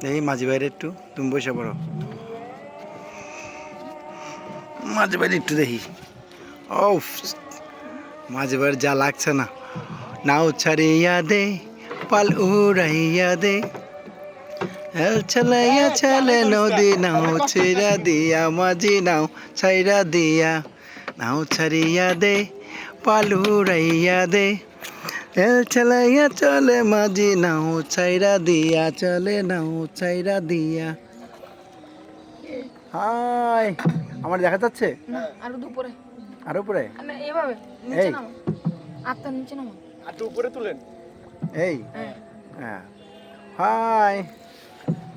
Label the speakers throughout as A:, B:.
A: এই মাঝি বাইরে একটু তুমি বসে পড়ো, মাঝি বাইরে একটু দেখি। ও মাঝি বাইরে যা লাগছে না। নাও ছাড়িয়া দে পাল উড়াইয়া দে, হেল চালাইয়া চলে নদী, নাও ছেড়া দিয়া মাঝি নাও ছাইরা দিয়া, নাও ছাড়িয়া দে পাল উড়াইয়া দে, হেল চালাইয়া চলে মাঝি নাও ছাইরা দিয়া, চলে নাও ছাইরা দিয়া। হাই, আমার দেখা যাচ্ছে?
B: না আরো দুপুরে,
A: আর উপরে
B: এইভাবে নিচে
A: এই
B: নামো, আটটা নিচে নামো,
C: একটু উপরে তুলেন।
A: এই
B: হ্যাঁ
A: হ্যাঁ। হাই,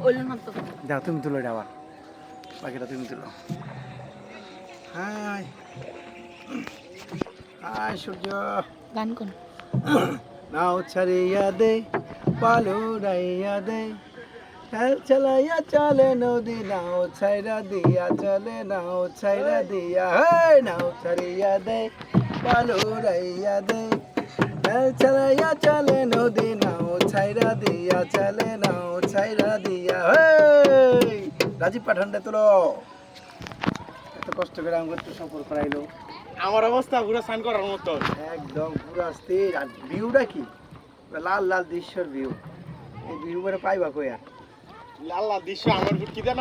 B: ওইলেন হাত তো।
A: যাও তুমি তুলো এটা আবার, বাকিটা তুমি তুলো। হাই হাই সূর্য,
B: গান কোন?
A: নাও ছাড়িয়া দে পালু রাইয়া দে, হেল চালাইয়া চলে নদী, নাও ছাইরা দিয়া চলে, নাও ছাইরা দিয়া, হেই নাও ছাড়িয়া দে পালু রাইয়া দে, হেল চালাইয়া চলে নদী, নাও ছাইরা দিয়া চলে, নাও ছাইরা দিয়া। হেই রাজীব পাঠানটা তোলো, এত কষ্ট করে আমাকে একটু সফর করাইলো।
C: আমার অবস্থা পুরো স্নান করার মতো।
A: একদম পুরো স্থির। আর ভিউটা কি, লাল লাল দৃশ্যের ভিউ। এই ভিউ করে পাইবা কইয়া?
C: লাল লাল দৃশ্য আমার কি দেন